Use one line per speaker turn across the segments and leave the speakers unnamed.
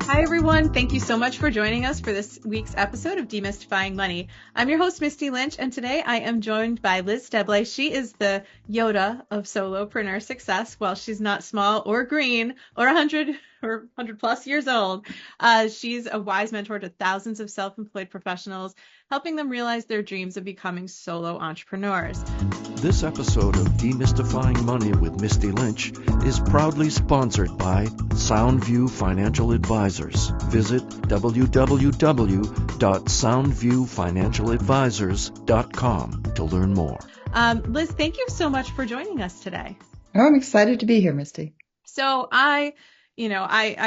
Hi, everyone. Thank you so much for joining us for this week's episode of Demystifying Money. I'm your host, Misty Lynch, and today I am joined by Liz Steblay. She is the Yoda of solopreneur success. While she's not small or green or 100 plus years old, she's a wise mentor to thousands of self-employed professionals, helping them realize their dreams of becoming solo entrepreneurs.
This episode of Demystifying Money with Misty Lynch is proudly sponsored by Soundview Financial Advisors. Visit www.soundviewfinancialadvisors.com to learn more.
Liz, thank you so much for joining us today.
Oh, I'm excited to be here, Misty.
So I've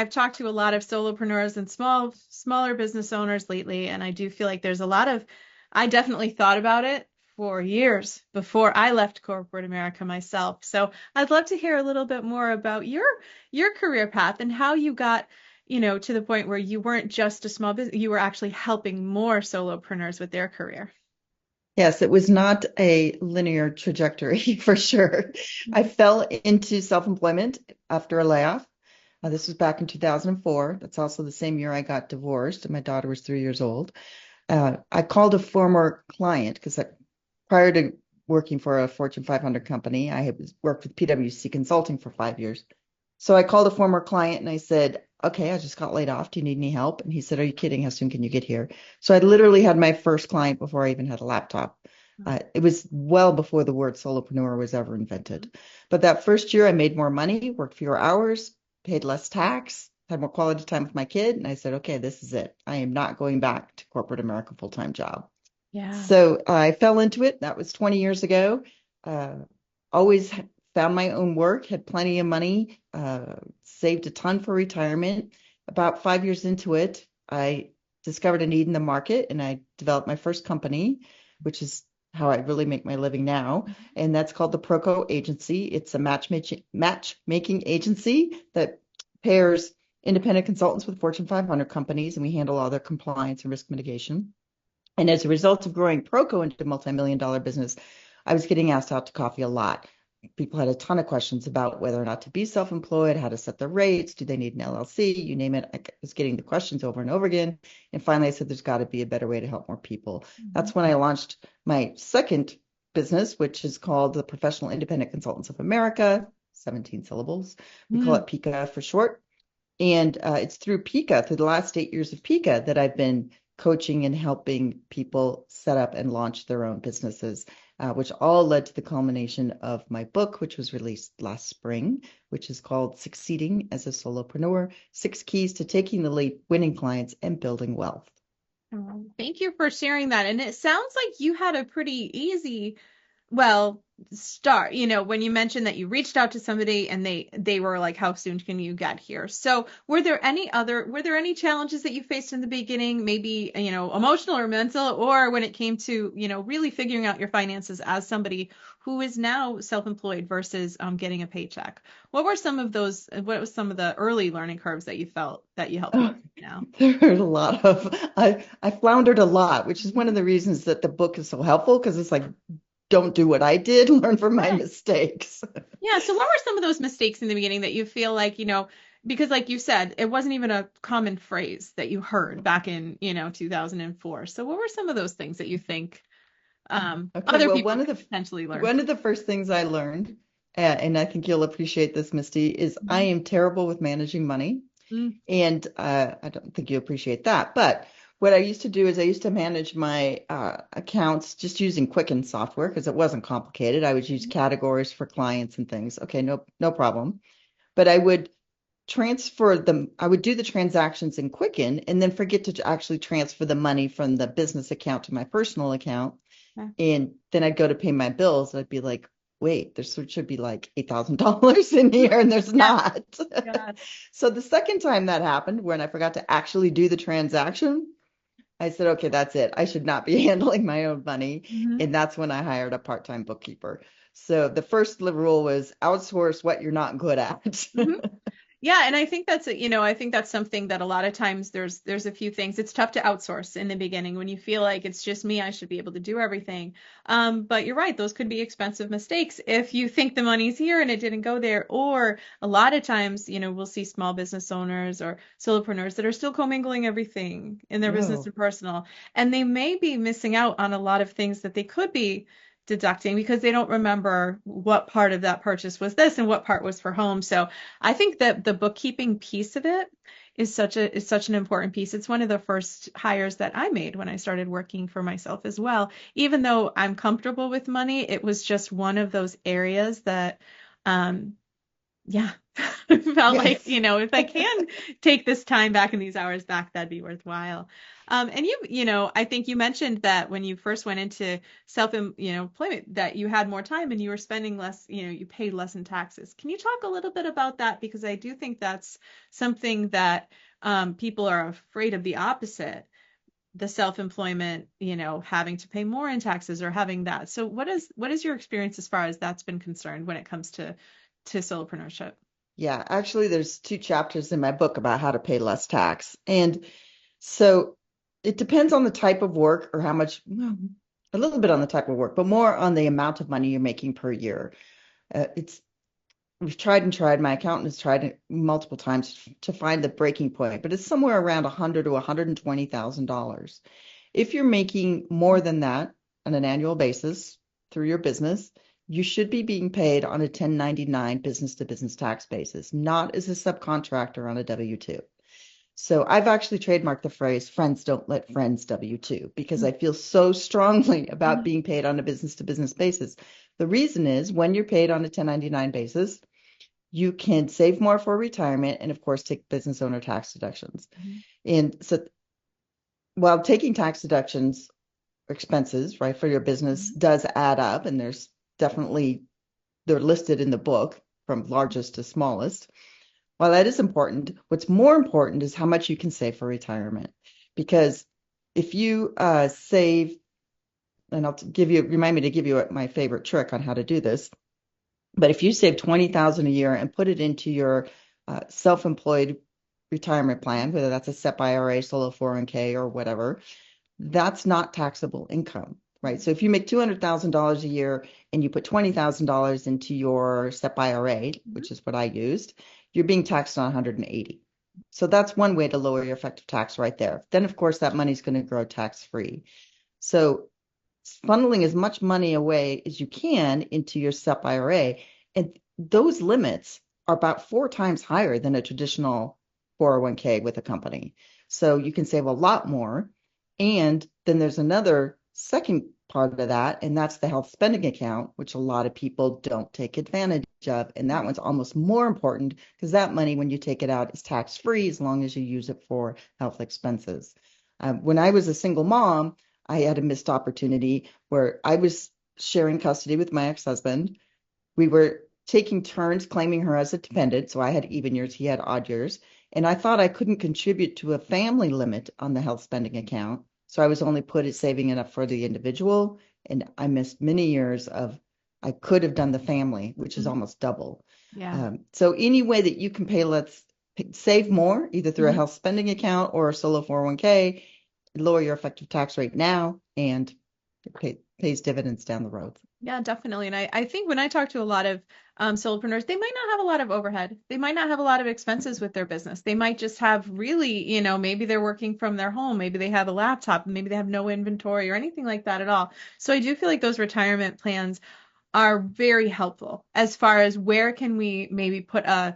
talked to a lot of solopreneurs and smaller business owners lately, and I do feel like there's I definitely thought about it for years before I left corporate America myself. So I'd love to hear a little bit more about your career path and how you got, to the point where you weren't just a small business, you were actually helping more solopreneurs with their career.
Yes, it was not a linear trajectory for sure. I fell into self-employment after a layoff. This was back in 2004. That's also the same year I got divorced and my daughter was 3 years old. I called a former client because prior to working for a Fortune 500 company, I had worked with PwC Consulting for 5 years. So I called a former client and I said, okay, I just got laid off. Do you need any help? And he said, are you kidding? How soon can you get here? So I literally had my first client before I even had a laptop. It was well before the word solopreneur was ever invented. But that first year I made more money, worked fewer hours, paid less tax, had more quality time with my kid. And I said, okay, this is it. I am not going back to corporate America full-time job.
Yeah.
So I fell into it. That was 20 years ago. Always found my own work, had plenty of money, saved a ton for retirement. About 5 years into it, I discovered a need in the market and I developed my first company, which is how I really make my living now. And that's called the Proco Agency. It's a matchmaking agency that pairs independent consultants with Fortune 500 companies, and we handle all their compliance and risk mitigation. And as a result of growing Proco into a multi-million-dollar business, I was getting asked out to coffee a lot. People had a ton of questions about whether or not to be self-employed, how to set the rates, do they need an LLC, you name it. I was getting the questions over and over again. And finally, I said, there's got to be a better way to help more people. That's when I launched my second business, which is called the Professional Independent Consultants of America, 17 syllables. We call it PICA for short. And it's through PICA, through the last 8 years of PICA, that I've been coaching and helping people set up and launch their own businesses, which all led to the culmination of my book, which was released last spring, which is called Succeeding as a Solopreneur, 6 Keys to Taking the Leap, Winning Clients, and Building Wealth.
Thank you for sharing that. And it sounds like you had a pretty easy, start, when you mentioned that you reached out to somebody and they were like, how soon can you get here? So were there any challenges that you faced in the beginning, maybe, emotional or mental, or when it came to, really figuring out your finances as somebody who is now self-employed versus getting a paycheck? What was some of the early learning curves that you felt that you helped people now?
There were a lot of, I floundered a lot, which is one of the reasons that the book is so helpful, because it's like, don't do what I did, learn from my mistakes.
Yeah. So what were some of those mistakes in the beginning that you feel like, because like you said, it wasn't even a common phrase that you heard back in, 2004. So what were some of those things that you think other people could potentially learn?
One of the first things I learned, and I think you'll appreciate this, Misty, is I am terrible with managing money. And I don't think you appreciate that. But what I used to do is I used to manage my accounts just using Quicken software because it wasn't complicated. I would use categories for clients and things. Okay, no problem. But I would transfer them. I would do the transactions in Quicken and then forget to actually transfer the money from the business account to my personal account. And then I'd go to pay my bills. And I'd be like, wait, there should be like $8,000 in here, and there's not. So the second time that happened, when I forgot to actually do the transaction, I said, okay, that's it. I should not be handling my own money. And that's when I hired a part-time bookkeeper. So the first rule was outsource what you're not good at.
Yeah, and I think I think that's something that a lot of times there's a few things. It's tough to outsource in the beginning when you feel like it's just me, I should be able to do everything. But you're right, those could be expensive mistakes if you think the money's here and it didn't go there. Or a lot of times, we'll see small business owners or solopreneurs that are still commingling everything in their business
No.
and personal, and they may be missing out on a lot of things that they could be deducting because they don't remember what part of that purchase was this and what part was for home. So I think that the bookkeeping piece of it is such an important piece. It's one of the first hires that I made when I started working for myself as well. Even though I'm comfortable with money, it was just one of those areas that um yeah, I felt like,
Yes.
if I can take this time back and these hours back, that'd be worthwhile. And I think you mentioned that when you first went into employment, that you had more time and you were spending less, you paid less in taxes. Can you talk a little bit about that? Because I do think that's something that people are afraid of the opposite, the self-employment, having to pay more in taxes or having that. So what is your experience as far as that's been concerned when it comes to solopreneurship?
Yeah, actually, there's 2 chapters in my book about how to pay less tax. And so it depends on the type of work or how much, well, a little bit on the type of work, but more on the amount of money you're making per year. It's We've tried and tried. My accountant has tried it multiple times to find the breaking point, but it's somewhere around $100,000 to $120,000. If you're making more than that on an annual basis through your business, you should be being paid on a 1099 business to business tax basis, not as a subcontractor on a W-2. So I've actually trademarked the phrase friends don't let friends W-2 because I feel so strongly about being paid on a business to business basis. The reason is when you're paid on a 1099 basis, you can save more for retirement and of course take business owner tax deductions.
Mhm.
And so while taking tax deductions expenses, right, for your business
Mhm.
does add up, and they're listed in the book from largest to smallest. While that is important, what's more important is how much you can save for retirement. Because if you save, and remind me to give you my favorite trick on how to do this. But if you save 20,000 a year and put it into your self-employed retirement plan, whether that's a SEP IRA, solo 401k, or whatever, that's not taxable income, right? So if you make $200,000 a year and you put $20,000 into your SEP IRA,
Mhm.
which is what I used, you're being taxed on 180. So that's one way to lower your effective tax right there. Then, of course, that money's going to grow tax free. So funneling as much money away as you can into your SEP IRA, and those limits are about 4 times higher than a traditional 401k with a company. So you can save a lot more. And then there's another second part of that, and that's the health spending account, which a lot of people don't take advantage of. And that one's almost more important because that money, when you take it out, is tax free as long as you use it for health expenses. When I was a single mom, I had a missed opportunity where I was sharing custody with my ex-husband. We were taking turns claiming her as a dependent. So I had even years, he had odd years. And I thought I couldn't contribute to a family limit on the health spending account. So I was only put as saving enough for the individual. And I missed many years of, I could have done the family, which is
Mhm.
almost double.
Yeah.
So any way that you can save more, either through a
Mhm.
health spending account or a solo 401k, lower your effective tax rate now, and pays dividends down the road.
Yeah, definitely. And I think when I talk to a lot of solopreneurs, they might not have a lot of overhead. They might not have a lot of expenses with their business. They might just have really, maybe they're working from their home. Maybe they have a laptop. Maybe they have no inventory or anything like that at all. So I do feel like those retirement plans are very helpful as far as where can we maybe put a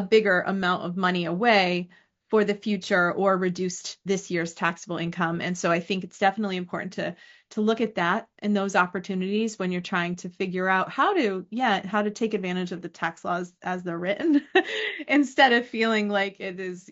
bigger amount of money away for the future or reduced this year's taxable income. And so I think it's definitely important to look at that and those opportunities when you're trying to figure out how to take advantage of the tax laws as they're written instead of feeling like it is,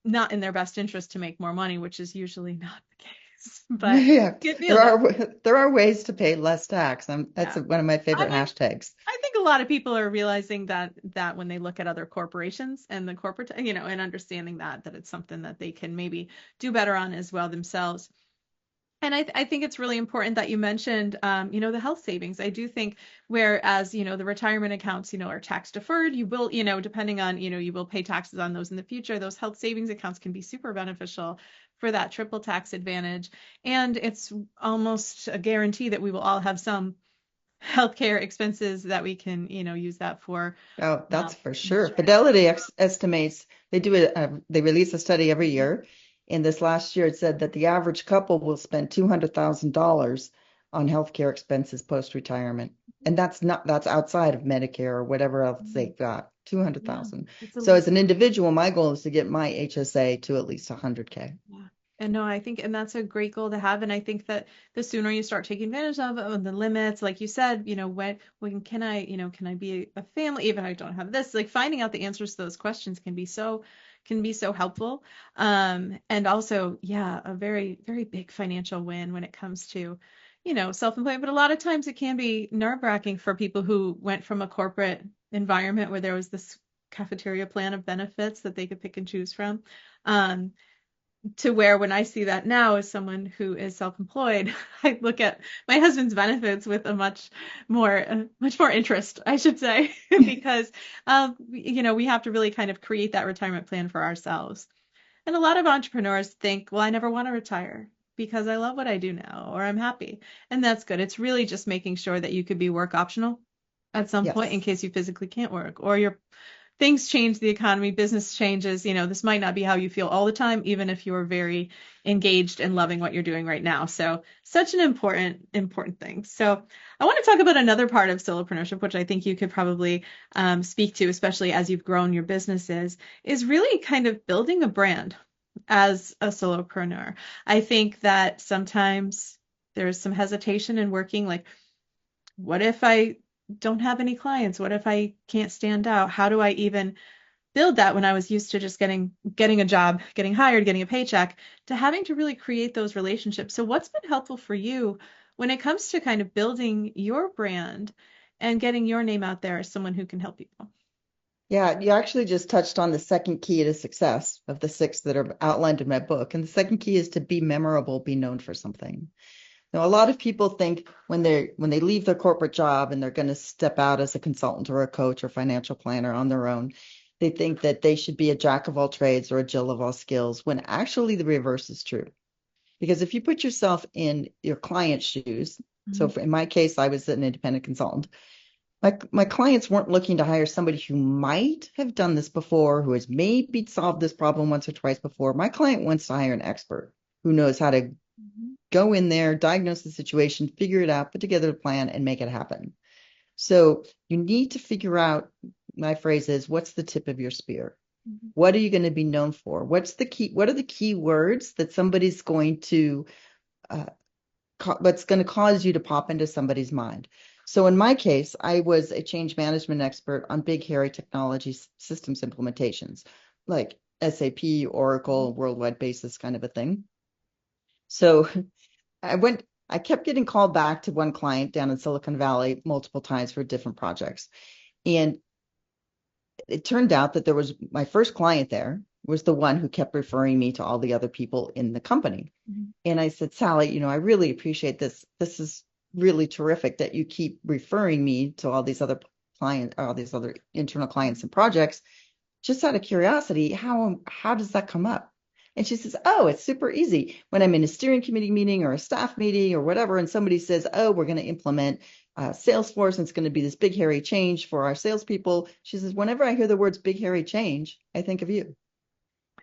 not in their best interest to make more money, which is usually not the case. But
Yeah,
you feel
there
that.
are there are ways to pay less tax. That's
Yeah.
one of my
I
favorite
mean,
hashtags.
I think a lot of people are realizing that when they look at other corporations and the corporate, and understanding that it's something that they can maybe do better on as well themselves. And I think it's really important that you mentioned, the health savings. I do think whereas, the retirement accounts, are tax deferred, you will, depending on, you will pay taxes on those in the future. Those health savings accounts can be super beneficial for that triple tax advantage. And it's almost a guarantee that we will all have some healthcare expenses that we can, use that for.
Oh, that's for
In the
sure.
short
Fidelity estimates they release a study every year. And this last year, it said that the average couple will spend $200,000 on healthcare expenses post-retirement. And that's outside of Medicare or whatever else
term.
they've got,
Yeah,
200,000.
it's a
So as an individual, my goal is to get my HSA to at least 100K.
Yeah. And no, I think, and that's a great goal to have. And I think that the sooner you start taking advantage of the limits, like you said, when can I, can I be a family, even if I don't have this, like finding out the answers to those questions can be so helpful. And also, yeah, a very, very big financial win when it comes to, self-employment. But a lot of times it can be nerve-wracking for people who went from a corporate environment where there was this cafeteria plan of benefits that they could pick and choose from. Um, to where when I see that now as someone who is self-employed, I look at my husband's benefits with a much more interest, I should say, because we have to really kind of create that retirement plan for ourselves. And a lot of entrepreneurs think, well, I never want to retire because I love what I do now or I'm happy. And that's good. It's really just making sure that you could be work optional at some point in
Yes.
case you physically can't work or your things change, the economy, business changes. This might not be how you feel all the time, even if you're very engaged and loving what you're doing right now. So, such an important thing. So, I want to talk about another part of solopreneurship, which I think you could probably speak to, especially as you've grown your businesses, is really kind of building a brand as a solopreneur. I think that sometimes there's some hesitation in working, like, what if I don't have any clients? What if I can't stand out? How do I even build that when I was used to just getting a job, getting hired, getting a paycheck, to having to really create those relationships? So what's been helpful for you when it comes to kind of building your brand and getting your name out there as someone who can help people?
Yeah, you actually just touched on the second key to success of the six that are outlined in my book. And the second key is to be memorable, be known for something. Now, a lot of people think when they leave their corporate job and they're going to step out as a consultant or a coach or financial planner on their own, they think that they should be a jack of all trades or a Jill of all skills, when actually the reverse is true. Because if you put yourself in your client's shoes, so
Mhm.
in my case, I was an independent consultant. My clients weren't looking to hire somebody who might have done this before, who has maybe solved this problem once or twice before. My client wants to hire an expert who knows how to
Mhm.
go in there, diagnose the situation, figure it out, put together a plan, and make it happen. So you need to figure out, my phrase is, what's the tip of your spear?
Mhm.
What are you going to be known for? What are the key words that somebody's going to uh, what's going to cause you to pop into somebody's mind? So in my case, I was a change management expert on big, hairy technology systems implementations, like SAP, Oracle, worldwide basis kind of a thing. So I kept getting called back to one client down in Silicon Valley multiple times for different projects. And it turned out that there was my first client there was the one who kept referring me to all the other people in the company.
Mhm.
And I said, Sally, I really appreciate this. This is really terrific that you keep referring me to all these other all these other internal clients and projects. Just out of curiosity, how does that come up? And she says, oh, it's super easy. When I'm in a steering committee meeting or a staff meeting or whatever, and somebody says, oh, we're going to implement Salesforce and it's going to be this big, hairy change for our salespeople. She says, whenever I hear the words big, hairy change, I think of you.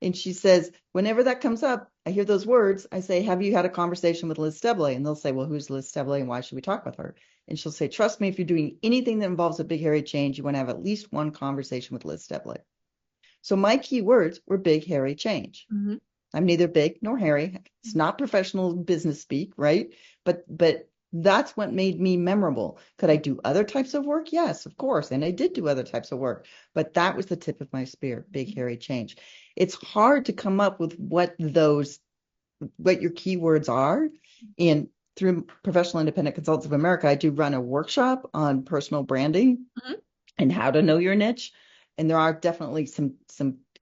And she says, whenever that comes up, I hear those words. I say, have you had a conversation with Liz Steblay? And they'll say, well, who's Liz Steblay and why should we talk with her? And she'll say, trust me, if you're doing anything that involves a big, hairy change, you want to have at least one conversation with Liz Steblay. So my key words were big, hairy change.
Mhm.
I'm neither big nor hairy. It's not professional business speak, right? But that's what made me memorable. Could I do other types of work? Yes, of course. And I did do other types of work, but that was the tip of my spear, big, hairy change. It's hard to come up with what your keywords are. And through Professional Independent Consultants of America, I do run a workshop on personal branding
Mhm.
and how to know your niche. And there are definitely some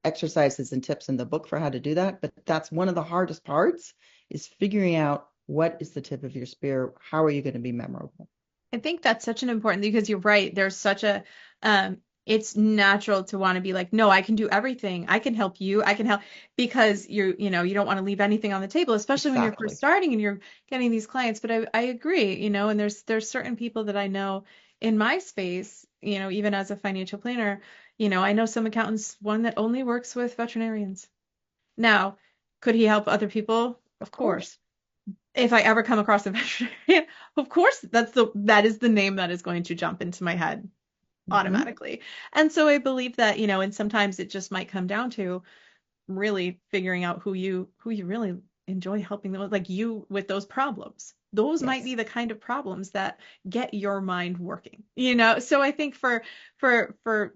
exercises and tips in the book for how to do that. But that's one of the hardest parts, is figuring out What is the tip of your spear? How are you going to be memorable?
I think that's such an important because you're right. There's such a it's natural to want to be like, no, I can do everything. I can help you. I can help because you don't want to leave anything on the table, especially when you're first
Exactly.
starting and you're getting these clients. But I agree, and there's certain people that I know in my space, even as a financial planner, I know some accountants, one that only works with veterinarians. Now, could he help other people? Of
Of course.
course. If I ever come across a veterinarian, of course that is the name that is going to jump into my head
Hmm.
automatically. And so I believe that, and sometimes it just might come down to really figuring out who you really enjoy helping them, like you with those problems. Those might
Yes.
be the kind of problems that get your mind working. So I think for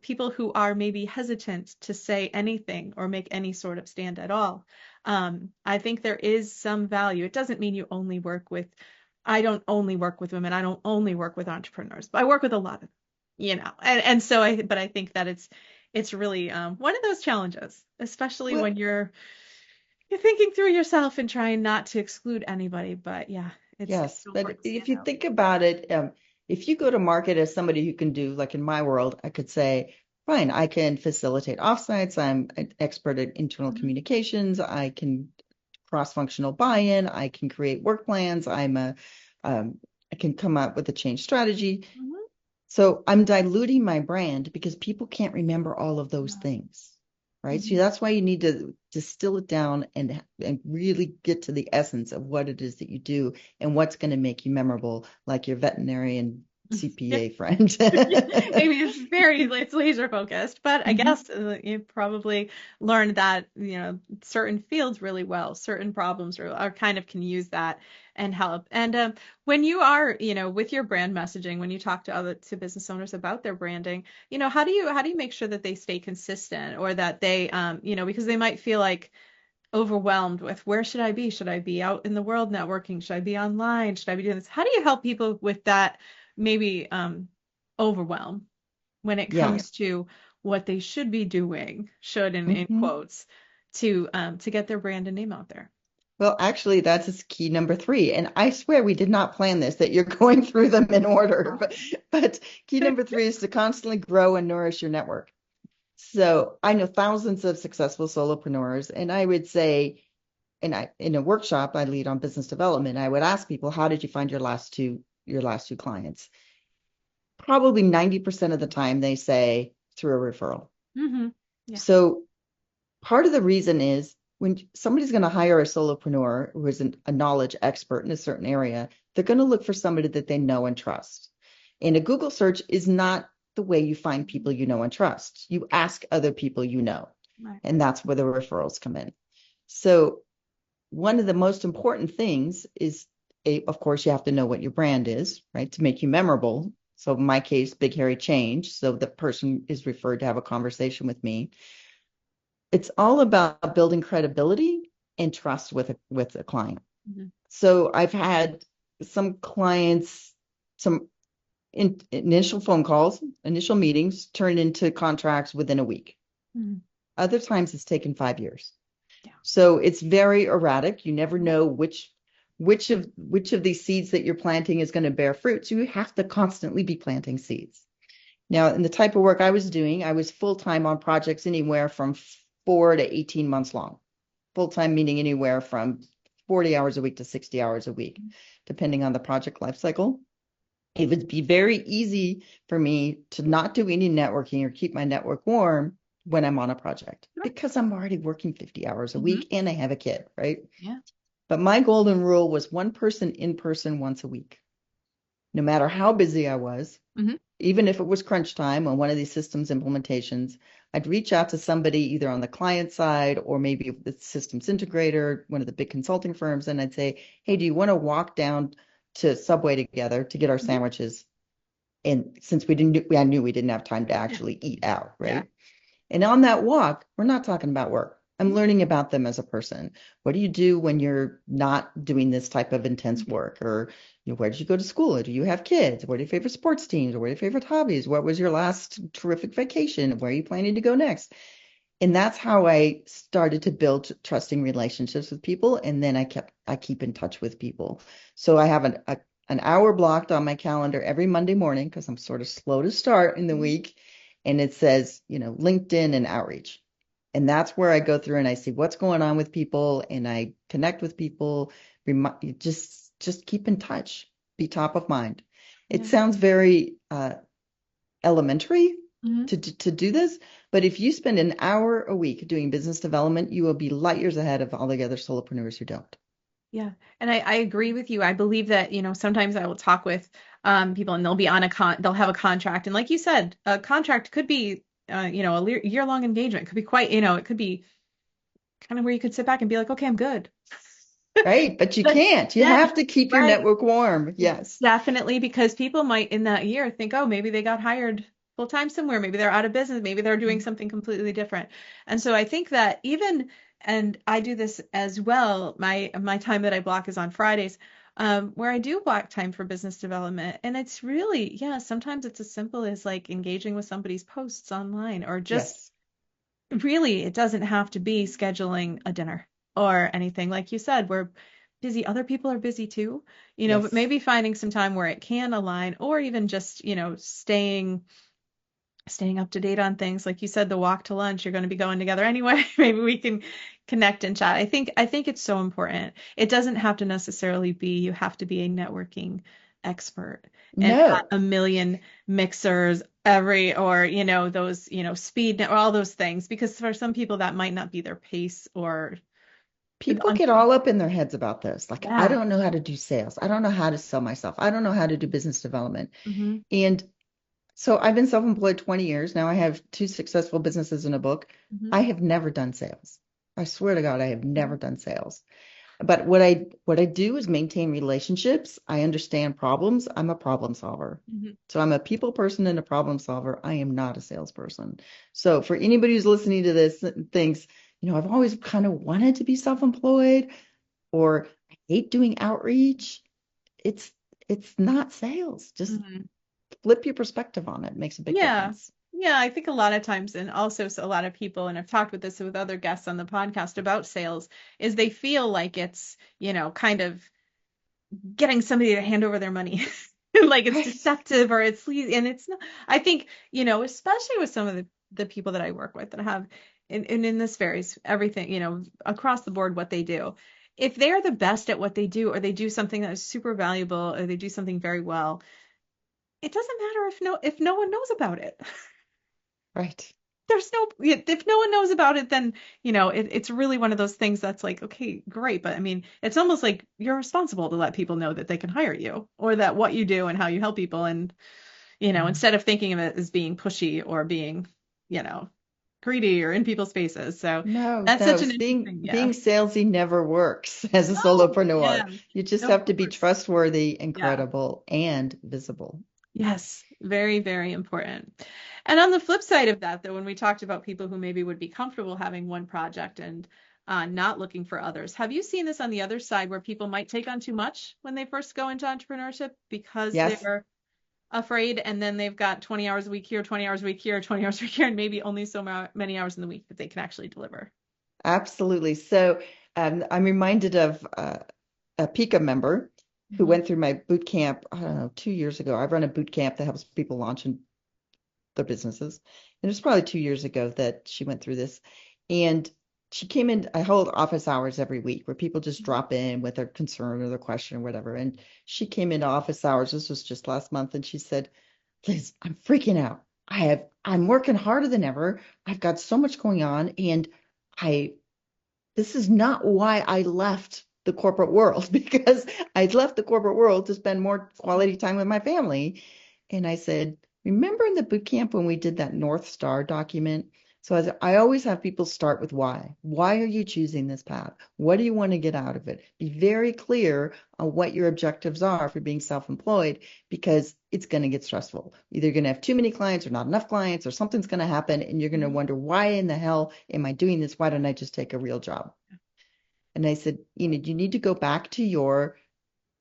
people who are maybe hesitant to say anything or make any sort of stand at all, I think there is some value. It doesn't mean you only work with, I don't only work with women. I don't only work with entrepreneurs, but I work with a lot of, and so but I think that it's really one of those challenges, especially
Well,
when you're thinking through yourself and trying not to exclude anybody. But yeah, it's
yes.
so
But
important to
if
stand
you
out.
think about it, if you go to market as somebody who can do, like in my world, I could say, fine, I can facilitate offsites. I'm an expert at internal
Mhm,
communications. I can cross-functional buy-in. I can create work plans. Um, I can come up with a change strategy.
mhm.
So I'm diluting my brand because people can't remember all of those things, right? So
Mhm.
that's why you need to distill it down and really get to the essence of what it is that you do and what's going to make you memorable, like your veterinarian CPA friend.
I mean, it's laser focused, but I
Mhm.
guess you probably learned that, certain fields really well, certain problems are kind of can use that and help. And when you are, with your brand messaging, when you talk to business owners about their branding, how do you make sure that they stay consistent or that they, because they might feel like overwhelmed with where should I be? Should I be out in the world networking? Should I be online? Should I be doing this? How do you help people with that maybe overwhelm when it
Yeah.
comes to what they should be doing, should in
Mhm.
quotes, to get their brand and name out there?
Well, actually, that's key number three. And I swear we did not plan this, that you're going through them in order. But key number three is to constantly grow and nourish your network. So I know thousands of successful solopreneurs, and I would say, in a workshop I lead on business development, I would ask people, how did you find your last two clients? Probably 90% of the time they say through a referral.
Hmm. Yeah.
So part of the reason is when somebody's going to hire a solopreneur who is a knowledge expert in a certain area, they're going to look for somebody that they know and trust. And a Google search is not the way you find people you know and trust. You ask other people you know,
Right.
and that's where the referrals come in. So one of the most important things is, of course, you have to know what your brand is, right, to make you memorable. So in my case, Big Hairy Change. So the person is referred to have a conversation with me. It's all about building credibility and trust with a client.
Hmm.
So I've had some clients, some initial phone calls, initial meetings turn into contracts within a week.
Hmm.
Other times it's taken 5 years.
Yeah.
So it's very erratic. You never know which of these seeds that you're planting is going to bear fruit. So you have to constantly be planting seeds. Now, in the type of work I was doing, I was full time on projects anywhere from 4 to 18 months long. Full time meaning anywhere from 40 hours a week to 60 hours a week, depending on the project life cycle. It would be very easy for me to not do any networking or keep my network warm when I'm on a project
Sure.
because I'm already working 50 hours a
Hmm.
week and I have a kid, right?
Yeah.
But my golden rule was one person in person once a week, no matter how busy I was,
Hmm.
even if it was crunch time on one of these systems implementations. I'd reach out to somebody either on the client side or maybe the systems integrator, one of the big consulting firms, and I'd say, hey, do you want to walk down to Subway together to get our
Hmm.
sandwiches? And since I knew we didn't have time to
Yeah.
actually eat out,
Yeah.
right? And on that walk, we're not talking about work. I'm learning about them as a person. What do you do when you're not doing this type of intense
Mhm.
work? Or where did you go to school? Or do you have kids? What are your favorite sports teams? Or what are your favorite hobbies? What was your last terrific vacation? Where are you planning to go next? And that's how I started to build trusting relationships with people. And then I keep in touch with people. So I have an hour blocked on my calendar every Monday morning because I'm sort of slow to start in the week. And it says, LinkedIn and outreach. And that's where I go through and I see what's going on with people and I connect with people. Just keep in touch, be top of mind. It
Yeah.
sounds very elementary
Mhm.
to do this, but if you spend an hour a week doing business development, you will be light years ahead of all the other solopreneurs who don't.
Yeah. And I agree with you. I believe that, sometimes I will talk with people and they'll be on they'll have a contract. And like you said, a contract could be, a year-long engagement. It could be quite, it could be kind of where you could sit back and be like, okay, I'm good.
Right? But you
But
can't. You
then,
have to keep your
right.
network warm. Yes.
Definitely, because people might in that year think, oh, maybe they got hired full time somewhere, maybe they're out of business, maybe they're doing something completely different. And so I think that even, and I do this as well, my time that I block is on Fridays, where I do block time for business development. And it's really, yeah, sometimes it's as simple as like engaging with somebody's posts online or just
Yes.
really, it doesn't have to be scheduling a dinner or anything. Like you said, we're busy. Other people are busy too, but
Yes.
maybe finding some time where it can align or even just, staying up to date on things. Like you said, the walk to lunch, you're going to be going together anyway. Maybe we can connect and chat. I think it's so important. It doesn't have to necessarily be you have to be a networking expert and
No.
a million mixers or those speed or all those things, because for some people that might not be their pace or
People get all up in their heads about this. Like, I
yeah.
don't know how to do sales. I don't know how to sell myself. I don't know how to do business development.
Hmm.
And so I've been self-employed 20 years. Now I have two successful businesses and a book.
Hmm.
I have never done sales. I swear to God, I have never done sales. But what I do is maintain relationships. I understand problems. I'm a problem solver.
Hmm.
So I'm a people person and a problem solver. I am not a salesperson. So for anybody who's listening to this and thinks, I've always kind of wanted to be self-employed or I hate doing outreach. It's it's not sales. Just
Hmm.
flip your perspective on it. It makes a big
Yeah.
difference.
Yeah, I think a lot of times, and also a lot of people, and I've talked with this with other guests on the podcast about sales, is they feel like it's, kind of getting somebody to hand over their money. Like it's
Right.
deceptive or it's sleazy. And it's not, I think, especially with some of the people that I work with that have, and in this varies everything, across the board what they do. If they are the best at what they do, or they do something that is super valuable, or they do something very well, it doesn't matter if no one knows about it.
Right.
There's no if no one knows about it, then it's really one of those things that's like, okay, great, but I mean it's almost like you're responsible to let people know that they can hire you or that what you do and how you help people, and instead of thinking of it as being pushy or being you know greedy or in people's faces. So
No,
that's
no,
such an
being
interesting, yeah.
being salesy never works as a
No, yeah,
solopreneur. You just
of
have to be
course,
trustworthy and
yeah.
credible and visible.
Yes, very, very important. And on the flip side of that, though, when we talked about people who maybe would be comfortable having one project and not looking for others, have you seen this on the other side where people might take on too much when they first go into entrepreneurship because
Yes,
they're afraid, and then they've got 20 hours a week here, 20 hours a week here, 20 hours a week here, and maybe only so many hours in the week that they can actually deliver?
absolutely. So I'm reminded of a Pika member who
Hmm.
went through my boot camp, I don't know, 2 years ago. I run a boot camp that helps people launch in their businesses. And it was probably 2 years ago that she went through this. And she came in, I hold office hours every week where people just drop in with their concern or their question or whatever. And she came into office hours. This was just last month. And she said, Liz, I'm freaking out. I'm working harder than ever. I've got so much going on. And I this is not why I left the corporate world because I left the corporate world to spend more quality time with my family. And I said, remember in the boot camp when we did that North Star document? So I always have people start with why. Why are you choosing this path? What do you want to get out of it? Be very clear on what your objectives are for being self-employed because it's going to get stressful. Either you're going to have too many clients or not enough clients or something's going to happen and you're going to wonder, why in the hell am I doing this? Why don't I just take a real job? And I said, you need to go back to your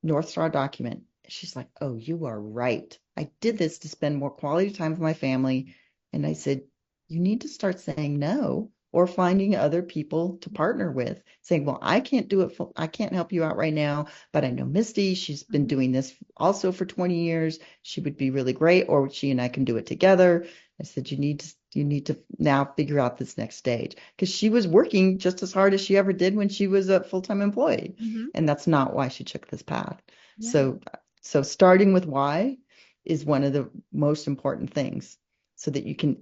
North Star document. She's like, oh, you are right. I did this to spend more quality time with my family. And I said, you need to start saying no, or finding other people to partner with, saying, well, I can't do it. I can't help you out right now, but I know Misty, she's been doing this also for 20 years. She would be really great, or she and I can do it together. I said, you need to now figure out this next stage, because she was working just as hard as she ever did when she was a full-time employee.
Mm-hmm.
And that's not why she took this path.
Yeah.
So starting with why is one of the most important things, so that you can,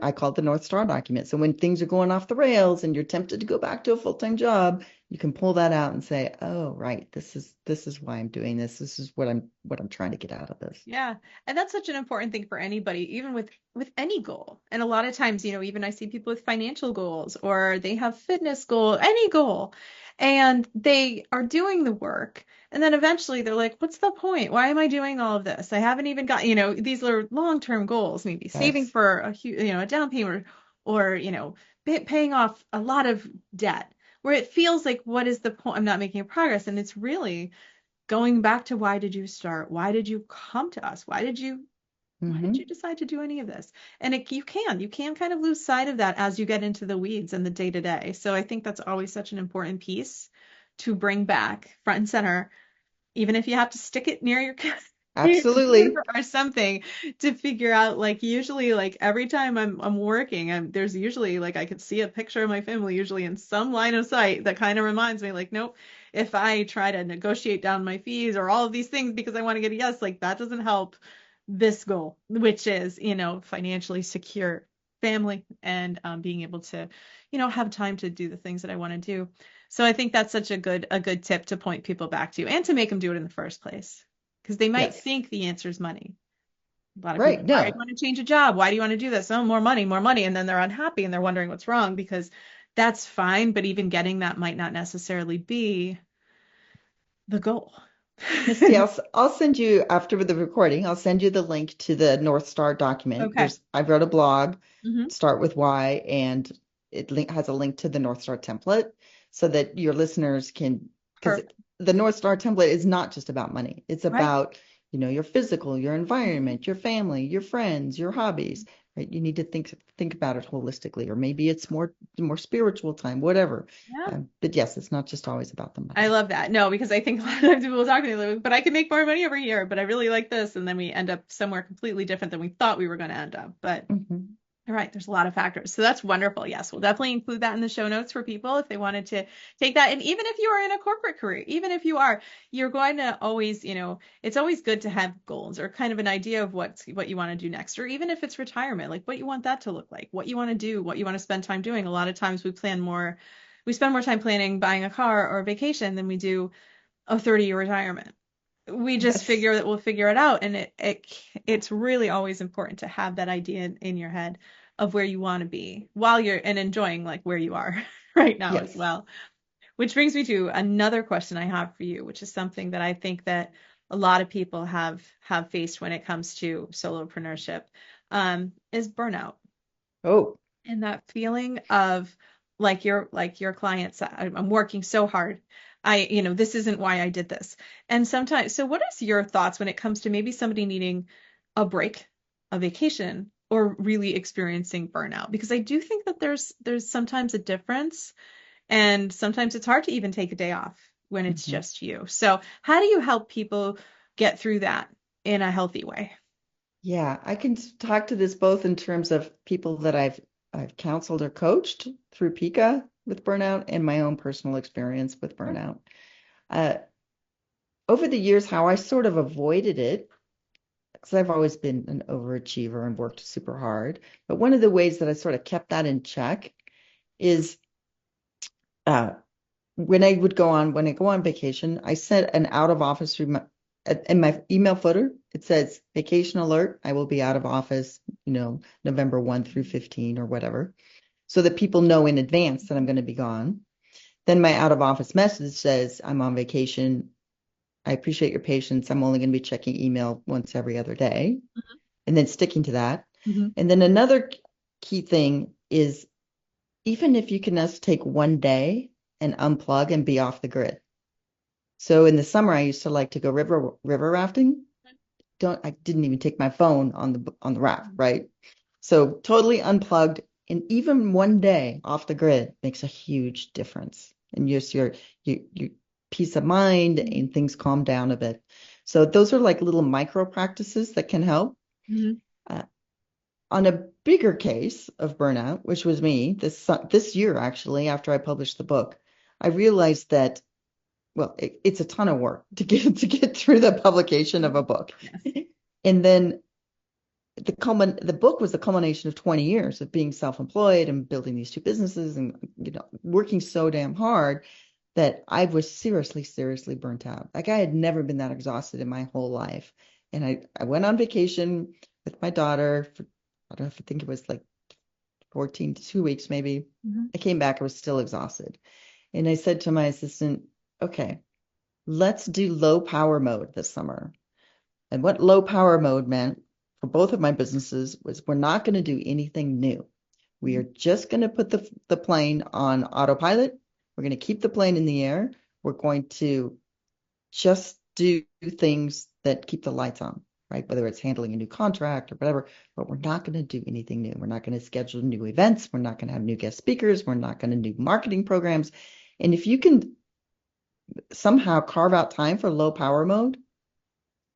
I call it the North Star document. So when things are going off the rails and you're tempted to go back to a full-time job, you can pull that out and say, oh, right, this is why I'm doing this. This is what I'm trying to get out of this.
Yeah. And that's such an important thing for anybody, even with any goal. And a lot of times, even I see people with financial goals, or they have fitness goal, any goal, and they are doing the work. And then eventually they're like, what's the point? Why am I doing all of this? I haven't even got, these are long-term goals, maybe saving
Yes.
for a down payment, or, paying off a lot of debt, where it feels like, what is the point? I'm not making progress. And it's really going back to, why did you start? Why did you come to us? Why did you decide to do any of this? And you can kind of lose sight of that as you get into the weeds and the day to day. So I think that's always such an important piece to bring back front and center, even if you have to stick it near your
Absolutely.
or something, to figure out, like, usually, like, every time I'm working, there's usually, like, I could see a picture of my family usually in some line of sight that kind of reminds me, like, nope, if I try to negotiate down my fees or all of these things because I want to get a yes, like, that doesn't help this goal, which is, financially secure family, and being able to, have time to do the things that I want to do. So I think that's such a good tip to point people back to, and to make them do it in the first place, because they might
Yes.
think the answer is money. A lot of
Right.
people, why do you
No.
want to change a job? Why do you want to do this? Oh, more money, more money. And then they're unhappy and they're wondering what's wrong, because that's fine. But even getting that might not necessarily be the goal.
Misty, I'll send you after the recording. I'll send you the link to the North Star document.
Okay.
I wrote a blog,
Hmm.
Start with Why, and has a link to the North Star template, so that your listeners can, because
Perfect.
the North Star template is not just about money. It's
Right.
about, your physical, your
Mhm.
environment, your family, your friends, your hobbies, right? You need to think about it holistically, or maybe it's more spiritual time, whatever.
Yeah.
But yes, it's not just always about the
I
money.
love that. No, because I think a lot of times people talk to me like, but I can make more money over here, but I really like this. And then we end up somewhere completely different than we thought we were going to end up. But
Mhm.
all right, there's a lot of factors. So that's wonderful. Yes, we'll definitely include that in the show notes for people if they wanted to take that. And even if you are in a corporate career, even if you're going to always, it's always good to have goals, or kind of an idea of what you want to do next, or even if it's retirement, like what you want that to look like, what you want to do, what you want to spend time doing. A lot of times we spend more time planning buying a car or a vacation than we do a 30-year retirement. We just
Yes.
figure that we'll figure it out, and it's really always important to have that idea in your head of where you want to be while you're and enjoying, like, where you are right now as
Yes.
well. Which brings me to another question I have for you, which is something that I think that a lot of people have faced when it comes to solopreneurship, is burnout,
Oh,
and that feeling of, like your clients, I'm working so hard. This isn't why I did this. And sometimes, so what is your thoughts when it comes to maybe somebody needing a break, a vacation, or really experiencing burnout? Because I do think that there's sometimes a difference, and sometimes it's hard to even take a day off when it's
mhm.
just you. So how do you help people get through that in a healthy way?
Yeah, I can talk to this both in terms of people that I've counseled or coached through Pika with burnout, and my own personal experience with
Sure.
burnout. Uh, Over the years, how I sort of avoided it, because I've always been an overachiever and worked super hard. But one of the ways that I sort of kept that in check is uh, when I go on vacation, I set an out of office in my email footer. It says vacation alert. I will be out of office, November 1 through 15 or whatever, so that people know in advance that I'm going to be gone. Then my out of office message says I'm on vacation. I appreciate your patience. I'm only going to be checking email once every other day, and then sticking to that.
Mm-hmm.
And then another key thing is, even if you can just take one day and unplug and be off the grid. So in the summer, I used to like to go river rafting. I didn't even take my phone on the raft, right? So totally unplugged. And even one day off the grid makes a huge difference. And just your peace of mind and things calm down a bit. So those are like little micro practices that can help.
Mhm.
Uh, on a bigger case of burnout, which was me this year, actually, after I published the book, I realized that, well, it's a ton of work to get through the publication of a book.
Yes.
And then the book was the culmination of 20 years of being self-employed and building these two businesses and working so damn hard that I was seriously burnt out. Like I had never been that exhausted in my whole life. And I went on vacation with my daughter for, I don't know if I think it was like 14 to 2 weeks maybe.
Mhm.
I came back, I was still exhausted. And I said to my assistant, okay, let's do low power mode this summer. And what low power mode meant for both of my businesses was we're not going to do anything new. We are just going to put the plane on autopilot. We're going to keep the plane in the air. We're going to just do things that keep the lights on, right? Whether it's handling a new contract or whatever, but we're not going to do anything new. We're not going to schedule new events. We're not going to have new guest speakers. We're not going to do marketing programs. And if you can somehow carve out time for low power mode,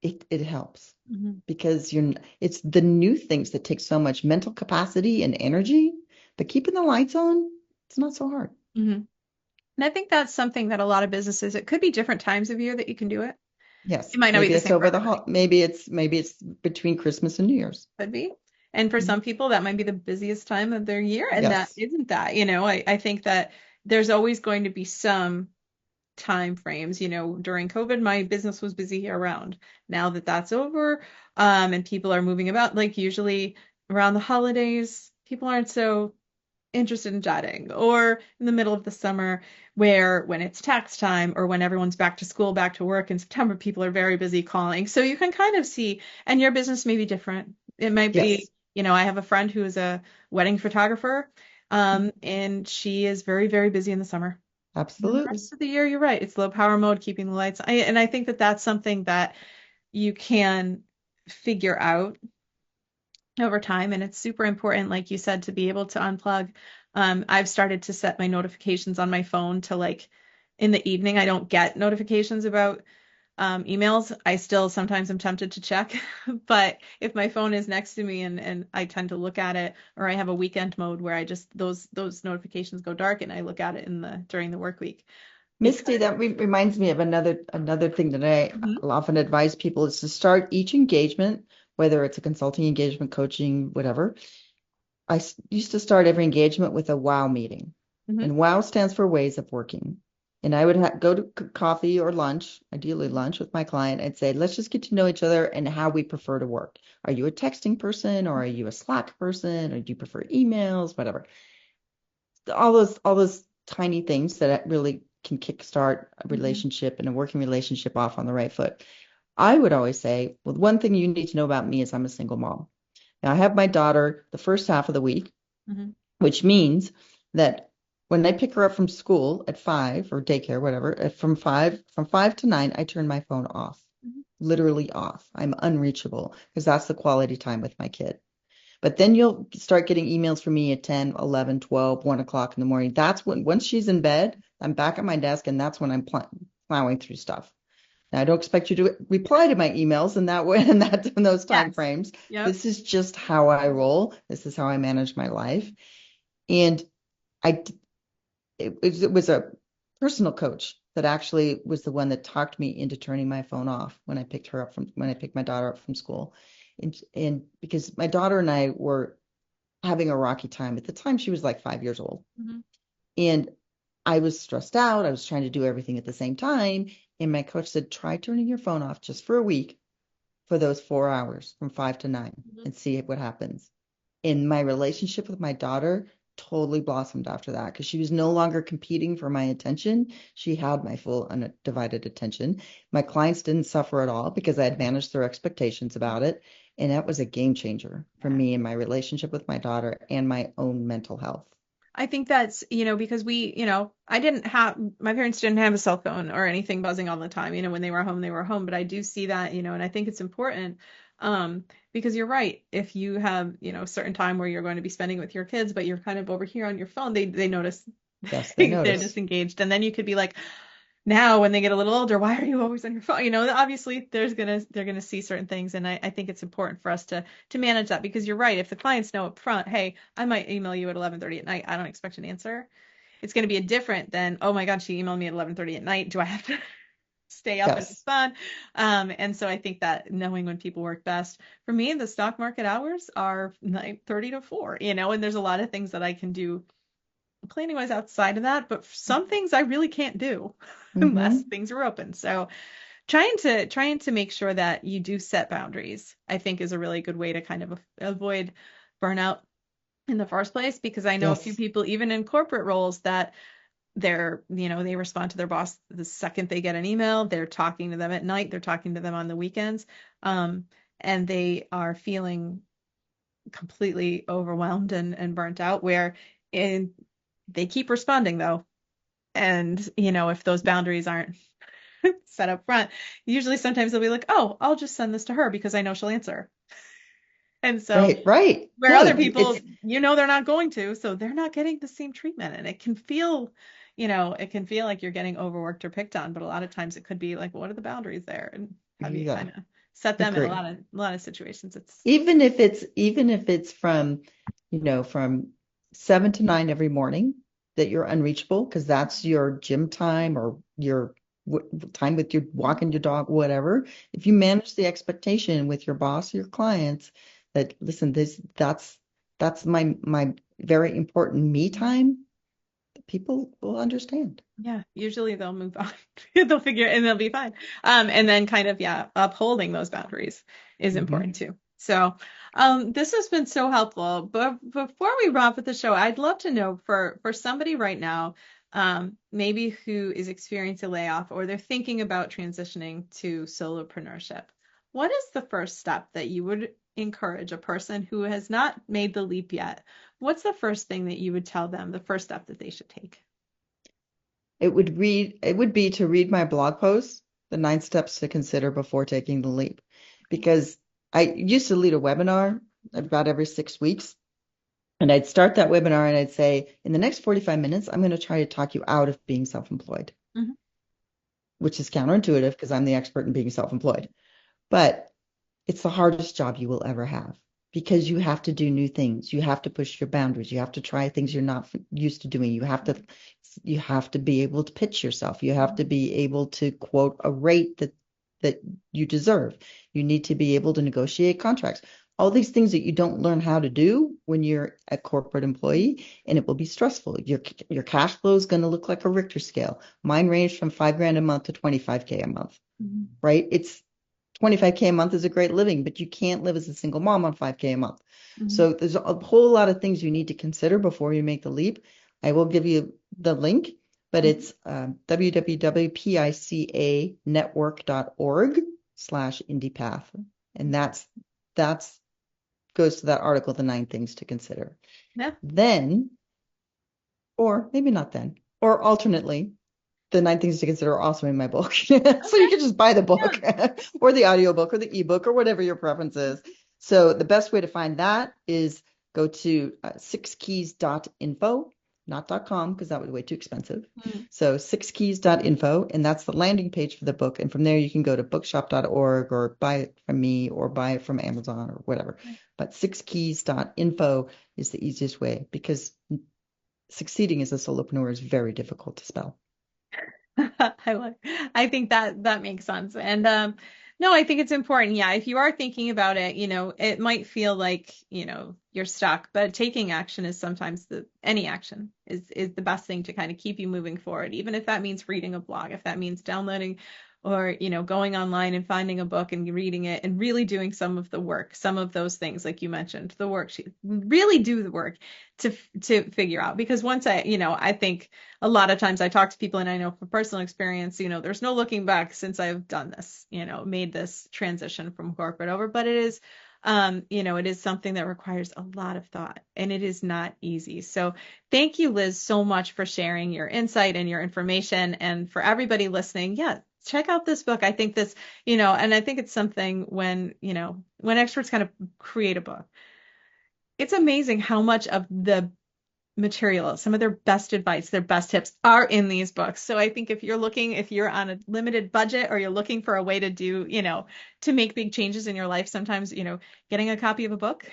it helps
Mhm.
because it's the new things that take so much mental capacity and energy, but keeping the lights on, it's not so hard.
Mhm. And I think that's something that a lot of businesses, it could be different times of year that you can do it.
Yes,
It might not be
maybe
the
it's
same for
over the
everybody.
maybe it's between Christmas and New Year's.
Could be. And for some people, that might be the busiest time of their year, and that
Yes.
isn't that. I think that there's always going to be some time frames. During COVID, my business was busy year round. Now that that's over, and people are moving about, like usually around the holidays, people aren't so interested in chatting, or in the middle of the summer, where when it's tax time or when everyone's back to school, back to work in September, people are very busy calling. So you can kind of see, and your business may be different. It might be,
Yes.
I have a friend who is a wedding photographer, and she is very, very busy in the summer. And then the
Absolutely.
rest of the year, you're right, it's low power mode, keeping the lights. And I think that that's something that you can figure out over time. And it's super important, like you said, to be able to unplug. I've started to set my notifications on my phone to like in the evening. I don't get notifications about emails. I still sometimes am tempted to check, but if my phone is next to me and I tend to look at it, or I have a weekend mode where I just those notifications go dark and I look at it during the work week.
Misty,
Because
that reminds me of another thing that I
Mhm.
often advise people is to start each engagement, whether it's a consulting engagement, coaching, whatever. Used to start every engagement with a wow meeting.
Mhm.
And wow stands for ways of working. And I would go to coffee or lunch, ideally lunch with my client, and say, let's just get to know each other and how we prefer to work. Are you a texting person or are you a Slack person or do you prefer emails, whatever? All those tiny things that really can kickstart a
Mhm.
relationship and a working relationship off on the right foot. I would always say, well, one thing you need to know about me is I'm a single mom. Now I have my daughter the first half of the week,
Mhm.
which means that when I pick her up from school at 5 or daycare, whatever, from five to 9, I turn my phone off,
Mhm.
literally off. I'm unreachable because that's the quality time with my kid. But then you'll start getting emails from me at 10, 11, 12, 1 o'clock in the morning. That's when, once she's in bed, I'm back at my desk and that's when I'm plowing through stuff. Now, I don't expect you to reply to my emails in that way and that in those time
Yes.
frames.
Yep.
This is just how I roll. This is how I manage my life. And I it was a personal coach that actually was the one that talked me into turning my phone off when I picked my daughter up from school. And because my daughter and I were having a rocky time. At the time, she was like 5 years old.
Mhm.
And I was stressed out. I was trying to do everything at the same time. And my coach said, try turning your phone off just for a week for those 4 hours from 5 to 9
Mhm.
and see what happens. And my relationship with my daughter totally blossomed after that because she was no longer competing for my attention. She had my full undivided attention. My clients didn't suffer at all because I had managed their expectations about it. And that was a game changer for
Yeah.
me in my relationship with my daughter and my own mental health.
I think that's, because I didn't have, my parents didn't have a cell phone or anything buzzing all the time. When they were home, they were home. But I do see that, and I think it's important. Because you're right. If you have, a certain time where you're going to be spending with your kids, but you're kind of over here on your phone, they notice
Yes, they
they're
notice.
disengaged. And then you could be like, now when they get a little older, why are you always on your phone? Obviously they're gonna see certain things. And I think it's important for us to manage that because you're right. If the clients know up front, hey, I might email you at 11:30 at night. I don't expect an answer. It's going to be a different than, oh my God, she emailed me at 11:30 at night. Do I have to stay up and
Yes.
respond? And so I think that knowing when people work best, for me, the stock market hours are 9:30 to 4, and there's a lot of things that I can do planning wise outside of that, but some things I really can't do unless
Mm-hmm.
things are open. So trying to make sure that you do set boundaries, I think is a really good way to kind of avoid burnout in the first place, because I know a few
Yes.
people, even in corporate roles, that they respond to their boss the second they get an email. They're talking to them at night. They're talking to them on the weekends. Um, and they are feeling completely overwhelmed and burnt out, where in they keep responding though. And, if those boundaries aren't set up front, usually sometimes they'll be like, oh, I'll just send this to her because I know she'll answer. And so
Right. Right.
where other
Good.
people, they're not going to, so they're not getting the same treatment. And it can feel like you're getting overworked or picked on, but a lot of times it could be like, what are the boundaries there? And how do you
Yeah.
kind of set them in a
Agree.
lot of situations? It's
Even if it's from, from 7 to 9 every morning that you're unreachable because that's your gym time or your time with your walking your dog, whatever. If you manage the expectation with your boss, your clients, that listen, that's my very important me time, people will understand.
Yeah, usually they'll move on. They'll figure and they'll be fine. And then kind of, yeah, upholding those boundaries is
Hmm.
important too. So, this has been so helpful. But before we wrap up the show, I'd love to know for somebody right now, maybe who is experiencing a layoff or they're thinking about transitioning to solopreneurship, what is the first step that you would encourage a person who has not made the leap yet? What's the first thing that you would tell them, the first step that they should take?
It would be to read my blog post, the 9 steps to consider before taking the leap. Because I used to lead a webinar about every 6 weeks. And I'd start that webinar and I'd say, in the next 45 minutes, I'm going to try to talk you out of being self-employed,
Mhm.
which is counterintuitive because I'm the expert in being self-employed. But it's the hardest job you will ever have because you have to do new things. You have to push your boundaries. You have to try things you're not used to doing. You have to be able to pitch yourself. You have to be able to quote a rate that you deserve. You need to be able to negotiate contracts. All these things that you don't learn how to do when you're a corporate employee, and it will be stressful. Your cash flow is going to look like a Richter scale. Mine ranged from 5 grand a month to 25K a month,
Mhm.
right? It's 25K a month is a great living, but you can't live as a single mom on 5K a month.
Mhm.
So there's a whole lot of things you need to consider before you make the leap. I will give you the link, but
Mhm.
it's www.picanetwork.org/indiepath. And that's goes to that article, the 9 things to consider.
Yeah.
Then, or maybe not then, or alternately, the 9 things to consider are also in my book. So you
Okay.
can just buy the book
Yeah.
or the audiobook or the ebook or whatever your preference is. So the best way to find that is go to sixkeys.info, not .com because that would be way too expensive.
Mm.
So sixkeys.info, and that's the landing page for the book. And from there you can go to bookshop.org or buy it from me or buy it from Amazon or whatever. But sixkeys.info is the easiest way because succeeding as a solopreneur is very difficult to spell.
I like, I think that makes sense. And no, I think it's important. Yeah, if you are thinking about it, it might feel like, you're stuck, but taking action is sometimes any action is the best thing to kind of keep you moving forward, even if that means reading a blog, if that means downloading or, going online and finding a book and reading it and really doing some of the work, some of those things like you mentioned, the worksheet, really do the work to figure out. Because once I think a lot of times I talk to people and I know from personal experience, there's no looking back since I've done this, made this transition from corporate over, but it is something that requires a lot of thought and it is not easy. So thank you, Liz, so much for sharing your insight and your information. And for everybody listening, yeah, check out this book. I think this, and I think it's something when experts kind of create a book, it's amazing how much of the material, some of their best advice, their best tips are in these books. So I think if you're on a limited budget or you're looking for a way to do, to make big changes in your life, sometimes, getting a copy of a book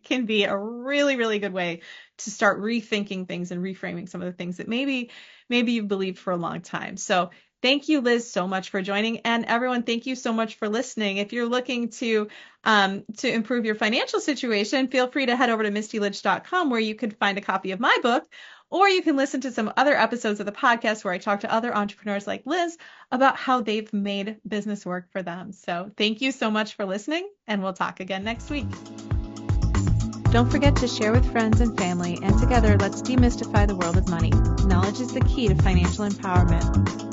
can be a really, really good way to start rethinking things and reframing some of the things that maybe you've believed for a long time. So thank you, Liz, so much for joining. And everyone, thank you so much for listening. If you're looking to improve your financial situation, feel free to head over to mistylynch.com where you can find a copy of my book, or you can listen to some other episodes of the podcast where I talk to other entrepreneurs like Liz about how they've made business work for them. So thank you so much for listening, and we'll talk again next week. Don't forget to share with friends and family, and together let's demystify the world of money. Knowledge is the key to financial empowerment.